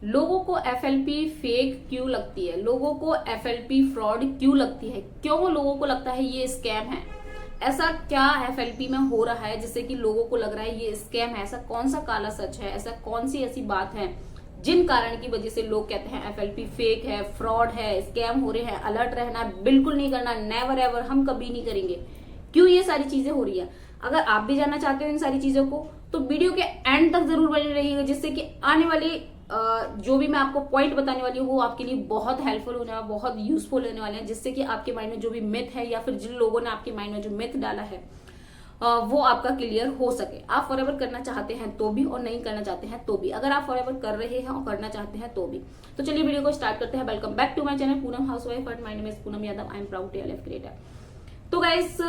लोगों को FLP fake क्यों लगती है, लोगों को एफएलपी फ्रॉड क्यों लगती है, क्यों लोगों को लगता है ये स्कैम है, ऐसा क्या एफएलपी में हो रहा है जिससे कि लोगों को लग रहा है ये स्कैम है, ऐसा कौन सा काला सच है, ऐसा कौन सी ऐसी बात है जिन कारण की वजह से लोग कहते हैं एफएलपी फेक है, फ्रॉड है, स्कैम हो रहे हैं। अलर्ट रहना बिल्कुल नहीं करना, नेवर एवर, हम कभी नहीं करेंगे। क्यों ये सारी चीजें हो रही है? अगर आप भी जानना चाहते हो इन सारी चीजों को तो वीडियो के एंड तक जरूर बने रहिएगा, जिससे कि आने वाली जो भी मैं आपको पॉइंट बताने वाली हूँ वो आपके लिए बहुत हेल्पफुल होने वाला, बहुत यूजफुल होने वाले हैं, जिससे कि आपके माइंड में जो भी मिथ है या फिर जिन लोगों ने आपके माइंड में जो मिथ डाला है वो आपका क्लियर हो सके। आप फॉरएवर करना चाहते हैं तो भी और नहीं करना चाहते हैं तो भी, अगर आप फॉरएवर कर रहे हैं और करना चाहते हैं तो भी। तो चलिए वीडियो को स्टार्ट करते हैं। Welcome back to my channel Poonam housewife and my name is Poonam Yadav. I am proud TLF creator. तो गाइस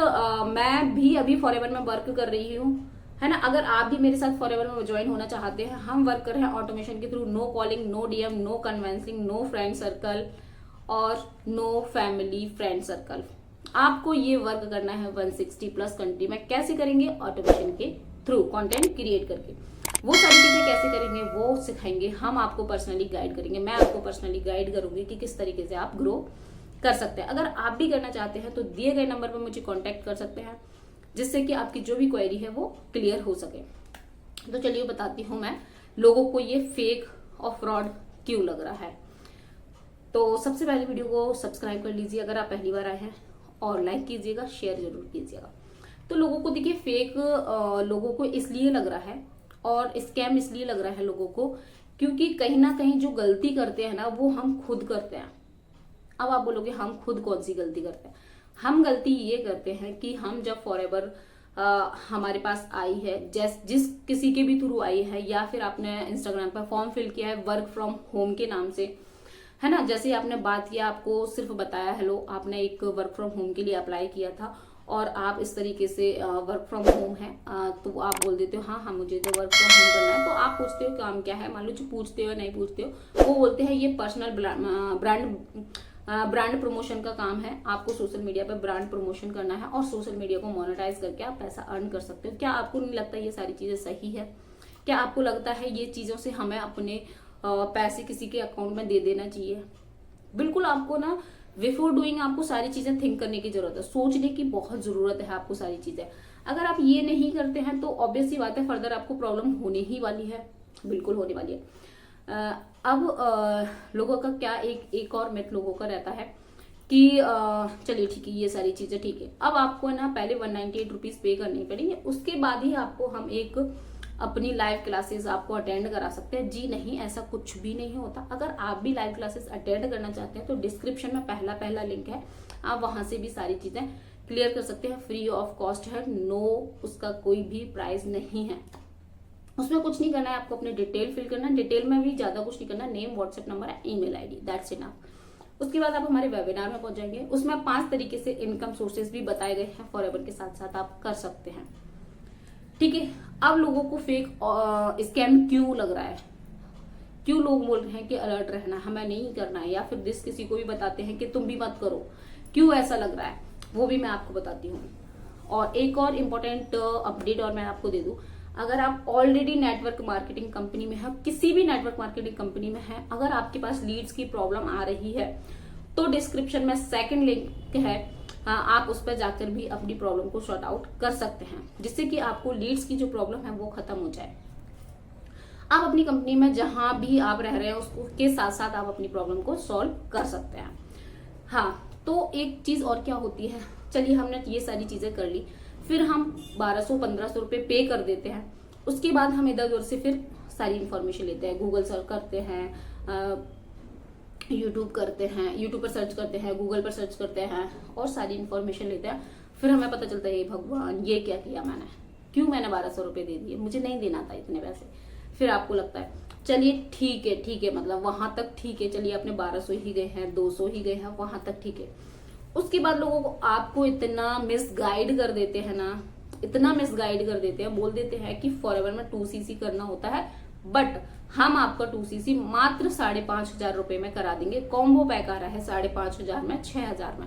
मैं भी अभी फॉरएवर में वर्क कर रही हूँ, है ना। अगर आप भी मेरे साथ फॉरएवर में ज्वाइन होना चाहते हैं, हम वर्क कर रहे हैं ऑटोमेशन के through. No calling, no DM, no convincing, no friend circle और नो फैमिली फ्रेंड सर्कल। आपको ये वर्क करना है 160 प्लस कंट्री में। कैसे करेंगे? ऑटोमेशन के थ्रू, कंटेंट क्रिएट करके। वो सारी चीजें कैसे करेंगे वो सिखाएंगे, हम आपको पर्सनली गाइड करेंगे। मैं आपको पर्सनली गाइड करूंगी कि किस तरीके से आप ग्रो कर सकते हैं। अगर आप भी करना चाहते हैं तो दिए गए नंबर पर मुझे कांटेक्ट कर सकते हैं, जिससे कि आपकी जो भी क्वेरी है वो क्लियर हो सके। तो चलिए बताती हूँ मैं लोगों को ये फेक और फ्रॉड क्यों लग रहा है। तो सबसे पहले वीडियो को सब्सक्राइब कर लीजिए अगर आप पहली बार आए हैं, और लाइक कीजिएगा, शेयर जरूर कीजिएगा। तो लोगों को देखिए फेक लोगों को इसलिए लग रहा है और स्कैम इसलिए लग रहा है लोगों को, क्योंकि कहीं ना कहीं जो गलती करते हैं ना वो हम खुद करते हैं। अब आप बोलोगे हम खुद कौन सी गलती करते हैं? हम गलती ये करते हैं कि हम जब फॉरएवर हमारे पास आई है, जिस किसी के भी थ्रू आई है, या फिर आपने इंस्टाग्राम पर फॉर्म फिल किया है वर्क फ्रॉम होम के नाम से, है ना। जैसे आपने बात किया, आपको सिर्फ बताया हेलो, आपने एक वर्क फ्रॉम होम के लिए अप्लाई किया था और आप इस तरीके से वर्क फ्रॉम होम है तो आप बोल देते हो हाँ मुझे तो वर्क फ्रॉम होम करना है। तो आप पूछते हो काम क्या है, मान लो जो पूछते हो नहीं पूछते हो, वो बोलते हैं ये पर्सनल ब्रांड प्रमोशन का काम है, आपको सोशल मीडिया पर ब्रांड प्रमोशन करना है और सोशल मीडिया को मोनेटाइज करके आप पैसा अर्न कर सकते हो। क्या आपको नहीं लगता ये सारी चीजें सही है? क्या आपको लगता है ये चीजों से हमें अपने पैसे किसी के अकाउंट में दे देना चाहिए? बिल्कुल आपको ना बिफोर डूइंग आपको सारी चीजें थिंक करने की जरूरत है, सोचने की बहुत जरूरत है आपको सारी चीजें। अगर आप ये नहीं करते हैं तो ऑब्वियस सी बात है फर्दर आपको प्रॉब्लम होने ही वाली है, बिल्कुल होने वाली है। अब लोगों का क्या एक और मिथ लोगों का रहता है कि चलिए ठीक है ये सारी चीजें ठीक है, अब आपको ना पहले 198 रुपीज पे करनी पड़ेंगे, उसके बाद ही आपको हम एक अपनी लाइव क्लासेस आपको अटेंड करा सकते हैं। जी नहीं, ऐसा कुछ भी नहीं होता। अगर आप भी लाइव क्लासेस अटेंड करना चाहते हैं तो डिस्क्रिप्शन में पहला लिंक है, आप वहां से भी सारी चीजें क्लियर कर सकते हैं। फ्री ऑफ कॉस्ट है, नो उसका कोई भी प्राइस नहीं है। उसमें कुछ नहीं करना है, आपको अपने डिटेल फिल करना है। डिटेल में भी ज्यादा कुछ नहीं करना, नेम, व्हाट्सएप नंबर है, ईमेल आईडी, दैट्स इनफ। उसके बाद आप हमारे वेबिनार में पहुंच जाएंगे। उसमें 5 तरीके से इनकम सोर्सेज भी बताए गए हैं, फॉरएवर के साथ साथ आप कर सकते हैं। ठीक है, अब लोगों को फेक स्कैम क्यों लग रहा है, क्यों लोग बोल रहे हैं कि अलर्ट रहना, हमें नहीं करना है, या फिर जिस किसी को भी बताते हैं कि तुम भी मत करो, क्यों ऐसा लग रहा है वो भी मैं आपको बताती हूँ। और एक और इम्पोर्टेंट अपडेट और मैं आपको दे दूं, अगर आप ऑलरेडी नेटवर्क मार्केटिंग कंपनी में है, किसी भी नेटवर्क मार्केटिंग कंपनी में है, अगर आपके पास लीड्स की प्रॉब्लम आ रही है तो डिस्क्रिप्शन में सेकंड लिंक है, आप उस पर जाकर भी अपनी प्रॉब्लम को सॉर्ट आउट कर सकते हैं, जिससे कि आपको लीड्स की जो प्रॉब्लम है वो खत्म हो जाए। आप अपनी कंपनी में जहां भी आप रह रहे हैं उसके साथ साथ आप अपनी प्रॉब्लम को सॉल्व कर सकते हैं। हाँ, तो एक चीज और क्या होती है, चलिए हमने ये सारी चीजें कर ली, फिर हम 1200-1500 रुपए पे कर देते हैं। उसके बाद हम इधर उधर से फिर सारी इंफॉर्मेशन लेते हैं, गूगल सर्च करते हैं, यूट्यूब करते हैं, यूट्यूब पर सर्च करते हैं, गूगल पर सर्च करते हैं और सारी इन्फॉर्मेशन लेते हैं। फिर हमें पता चलता है भगवान ये क्या किया मैंने, क्यों मैंने 1200 रुपए दे दिए, मुझे नहीं देना था इतने पैसे। फिर आपको लगता है चलिए ठीक है, मतलब वहां तक ठीक है, चलिए आपने 1200 ही गए हैं, 200 ही गए हैं, वहां तक ठीक है। उसके बाद लोगों को आपको इतना मिसगाइड कर देते हैं ना, इतना मिसगाइड कर देते हैं, बोल देते हैं कि फॉरएवर में 2cc करना होता है, बट हम आपका 2cc मात्र 5,500 रुपए में करा देंगे। कॉम्बो पैक आ रहा है 5,500 में, 6,000 में।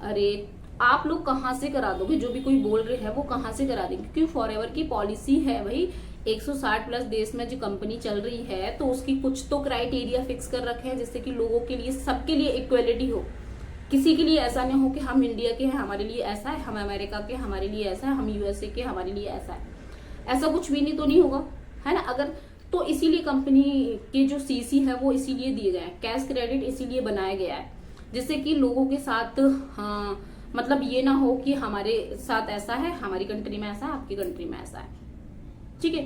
अरे आप लोग कहाँ से करा दोगे? जो भी कोई बोल रहे हैं वो कहाँ से करा देंगे? क्योंकि फॉरएवर की पॉलिसी है भाई 160 प्लस देश में जो कंपनी चल रही है तो उसकी कुछ तो क्राइटेरिया फिक्स कर रखे हैं जिससे कि लोगों के लिए, सबके लिए इक्वलिटी हो। किसी के लिए ऐसा नहीं हो कि हम इंडिया के हैं हमारे लिए ऐसा है, हम अमेरिका के हमारे लिए ऐसा है, हम यूएसए के हमारे लिए ऐसा है। ऐसा कुछ भी नहीं तो नहीं होगा, है ना। अगर तो इसीलिए कंपनी के जो सीसी है वो इसीलिए दिए गए हैं, कैश क्रेडिट इसीलिए बनाया गया है जिससे कि लोगों के साथ मतलब ये ना हो कि हमारे साथ ऐसा है, हमारी कंट्री में ऐसा है, आपकी कंट्री में ऐसा है। ठीक है,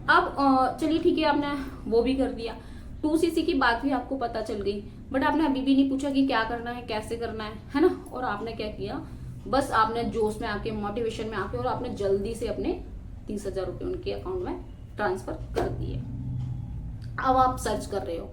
अब चलिए ठीक है, आपने वो भी कर दिया, 2cc की बात भी आपको पता चल गई, बट आपने अभी भी नहीं पूछा कि क्या करना है, कैसे करना है ना। और आपने क्या किया, बस आपने जोश में आके, मोटिवेशन में आके, और आपने जल्दी से अपने 30,000 रुपये उनके अकाउंट में ट्रांसफर कर दिए। अब आप सर्च कर रहे हो,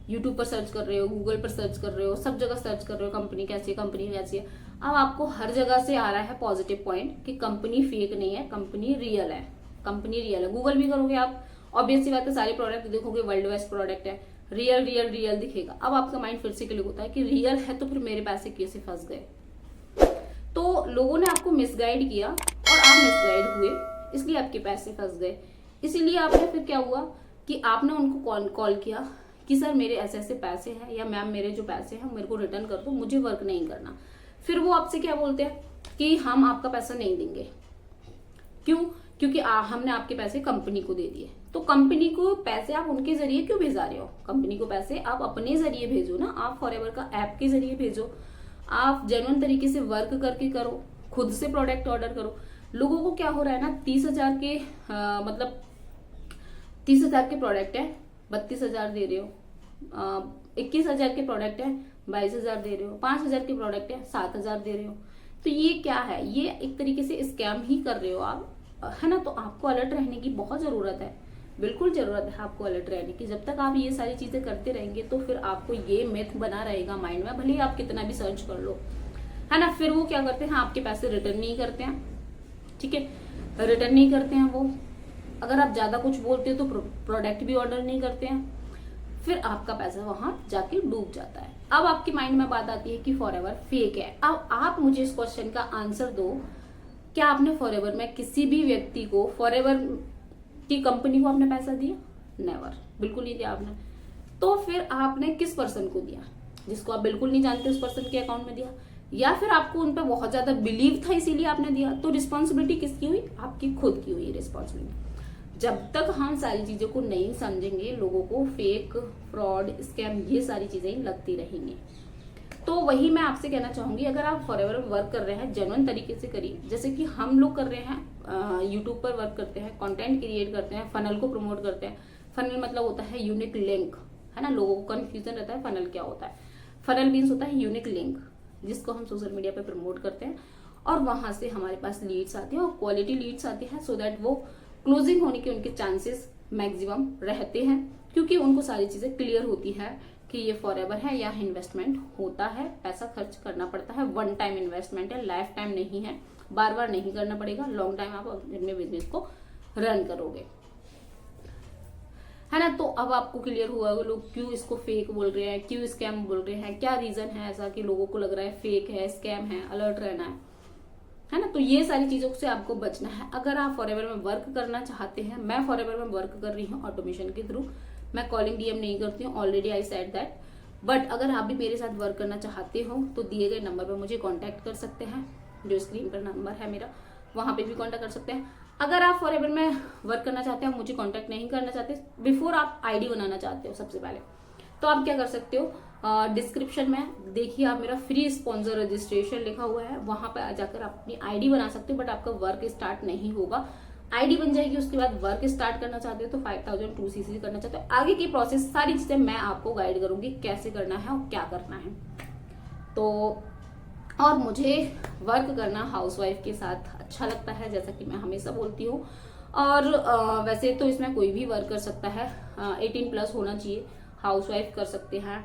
यूट्यूब पर सर्च कर रहे हो, गूगल पर सर्च कर रहे हो, सब जगह सर्च कर रहे हो कंपनी कैसी है, कंपनी कैसी है। अब आपको हर जगह से आ रहा है पॉजिटिव पॉइंट कि कंपनी फेक नहीं है, कंपनी रियल है, कंपनी रियल है। गूगल भी करोगे आप, ऑब्वियस सी बात है, सारे प्रोडक्ट देखोगे वर्ल्ड बेस्ट प्रोडक्ट है, रियल रियल रियल दिखेगा। अब आपका माइंड फिर से क्लिक होता है कि रियल है तो फिर मेरे पैसे कैसे फंस गए। तो लोगों ने आपको मिसगाइड किया और आप मिसगाइड हुए, इसलिए आपके पैसे फंस गए। इसीलिए आपने फिर क्या हुआ कि आपने उनको कॉल किया कि सर मेरे ऐसे ऐसे पैसे हैं, या मैम मेरे जो पैसे हैं मेरे को रिटर्न कर दो, मुझे वर्क नहीं करना। फिर वो आपसे क्या बोलते हैं कि हम आपका पैसा नहीं देंगे। क्यों? क्योंकि हमने आपके पैसे कंपनी को दे दिए। तो कंपनी को पैसे आप उनके जरिए क्यों भेजा रहे हो? कंपनी को पैसे आप अपने जरिए भेजो ना, आप फॉरएवर का ऐप के जरिए भेजो, आप जेन्युइन तरीके से वर्क करके करो, खुद से प्रोडक्ट ऑर्डर करो। लोगों को क्या हो रहा है ना, 30,000 के मतलब 30,000 के प्रोडक्ट है 32,000 दे रहे हो, 21,000 के प्रोडक्ट है 22,000 दे रहे हो, 5,000 के प्रोडक्ट है 7,000 दे रहे हो। तो ये क्या है? ये एक तरीके से स्कैम ही कर रहे हो आप, है ना। तो आपको अलर्ट रहने की बहुत जरूरत है, बिल्कुल जरूरत है आपको अलर्ट रहने की। जब तक आप ये सारी चीजें करते रहेंगे तो फिर आपको ये मिथ बना रहेगा माइंड में, भले ही आप कितना भी सर्च कर लो, है ना। फिर वो क्या करते हैं, आपके पैसे रिटर्न नहीं करते हैं, ठीक है, रिटर्न नहीं करते हैं वो। अगर आप ज्यादा कुछ बोलते हो तो प्रोडक्ट भी ऑर्डर नहीं करते हैं, फिर आपका पैसा वहां जाके डूब जाता है। अब आपके माइंड में बात आती है कि फॉरएवर फेक है। अब आप मुझे इस क्वेश्चन का आंसर दो, क्या आपने फॉरएवर में किसी भी व्यक्ति को, फॉरएवर की कंपनी को आपने पैसा दिया? नेवर, बिल्कुल नहीं दिया आपने। तो फिर आपने किस पर्सन को दिया? जिसको आप बिल्कुल नहीं जानते उस पर्सन के अकाउंट में दिया, या फिर आपको उन पर बहुत ज्यादा बिलीव था इसीलिए आपने दिया? तो रिस्पॉन्सिबिलिटी किसकी हुई? आपकी खुद की हुई रिस्पॉन्सिबिलिटी। जब तक हम सारी चीजों को नहीं समझेंगे, लोगों को फेक, फ्रॉड, स्कैम ये सारी चीजें लगती रहेंगी। तो वही मैं आपसे कहना चाहूंगी, अगर आप फॉरएवर वर्क कर रहे हैं जेन्युइन तरीके से करिए, जैसे कि हम लोग कर रहे हैं, यूट्यूब पर वर्क करते हैं, कंटेंट क्रिएट करते हैं, फनल को प्रमोट करते हैं। फनल मतलब होता है यूनिक लिंक, है ना। लोगों को कंफ्यूजन रहता है फनल क्या होता है। फनल मीन्स होता है यूनिक लिंक, जिसको हम सोशल मीडिया पे प्रमोट करते हैं और वहां से हमारे पास लीड्स आती है और क्वालिटी लीड्स आती है, सो दैट वो क्लोजिंग होने के उनके चांसेस मैक्सिमम रहते हैं, क्योंकि उनको सारी चीजें क्लियर होती है कि ये फॉरएवर है या इन्वेस्टमेंट होता है, पैसा खर्च करना पड़ता है, वन टाइम इन्वेस्टमेंट है, लाइफ टाइम नहीं है, बार बार नहीं करना पड़ेगा, लॉन्ग टाइम आप अपने बिजनेस को रन करोगे, है ना। तो अब आपको क्लियर हुआ लोग क्यों इसको फेक बोल रहे हैं, क्यों स्कैम बोल रहे हैं, क्या रीजन है ऐसा कि लोगों को लग रहा है फेक है, स्कैम है। अलर्ट रहना है ना। तो ये सारी चीजों से आपको बचना है। अगर आप फॉरएवर में वर्क करना चाहते हैं, मैं फॉरएवर में वर्क कर रही हूँ ऑटोमेशन के थ्रू, मैं कॉलिंग डीएम नहीं करती हूँ, already I said that. But अगर आप भी मेरे साथ वर्क करना चाहते हो तो दिए गए नंबर पर मुझे कांटेक्ट कर सकते हैं, जो स्क्रीन पर नंबर है मेरा, वहां पे भी कांटेक्ट कर सकते हैं। अगर आप फॉरएवर में वर्क करना चाहते हैं, मुझे कांटेक्ट नहीं करना चाहते, बिफोर आप आईडी बनाना चाहते हो सबसे पहले, तो आप क्या कर सकते हो, डिस्क्रिप्शन में देखिए आप मेरा फ्री स्पॉन्सर रजिस्ट्रेशन लिखा हुआ है, वहां पर जाकर आप अपनी आईडी बना सकते हो। बट आपका वर्क स्टार्ट नहीं होगा, आईडी बन जाएगी, उसके बाद वर्क स्टार्ट करना चाहते हो तो 5,000 2cc करना चाहते हो, आगे की प्रोसेस सारी चीजें मैं आपको गाइड करूंगी कैसे करना है और क्या करना है। तो और मुझे वर्क करना हाउसवाइफ के साथ अच्छा लगता है, जैसा कि मैं हमेशा बोलती हूँ। और वैसे तो इसमें कोई भी वर्क कर सकता है, 18 प्लस होना चाहिए, हाउसवाइफ कर सकते हैं।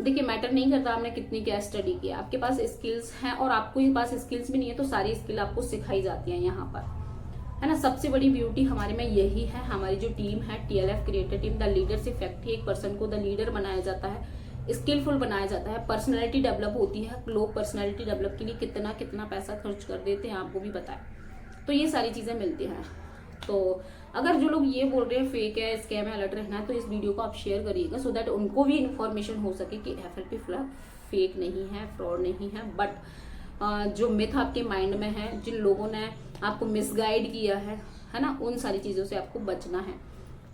देखिए मैटर नहीं करता आपने कितनी क्या स्टडी की, आपके पास स्किल्स हैं, और आपके पास स्किल्स भी नहीं है तो सारी स्किल आपको सिखाई जाती है यहाँ पर, है ना। सबसे बड़ी ब्यूटी हमारे में यही है, हमारी जो टीम है TLF creator team, the leadership factory, एक पर्सन को द लीडर बनाया जाता है, स्किलफुल बनाया जाता है, पर्सनैलिटी डेवलप होती है। लोग पर्सनैलिटी डेवलप के लिए कितना कितना पैसा खर्च कर देते हैं, आपको भी पता है। तो ये सारी चीजें मिलती हैं। तो अगर जो लोग ये बोल रहे हैं फेक है, स्कैम है, अलर्ट रहना है, तो इस वीडियो को आप शेयर करिएगा सो दैट उनको भी इन्फॉर्मेशन हो सके कि FLP फेक नहीं है, फ्रॉड नहीं है। बट जो मिथ आपके माइंड में है, जिन लोगों ने आपको मिसगाइड किया है ना, उन सारी चीज़ों से आपको बचना है।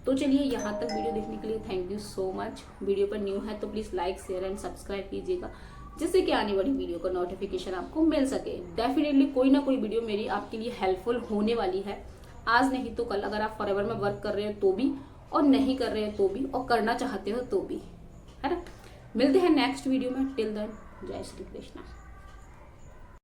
तो चलिए, यहाँ तक वीडियो देखने के लिए thank you so much. Video पर न्यू है तो please like, share and subscribe कीजिएगा, जिससे कि आने वाली वीडियो का नोटिफिकेशन आपको मिल सके। डेफिनेटली कोई ना कोई वीडियो मेरी आपके लिए हेल्पफुल होने वाली है, आज नहीं तो कल। अगर आप फॉरएवर में वर्क कर रहे हो तो भी, और नहीं कर रहे हो तो भी, और करना चाहते हो तो भी, है ना। मिलते हैं नेक्स्ट वीडियो में। टिल देन, जय श्री कृष्णा।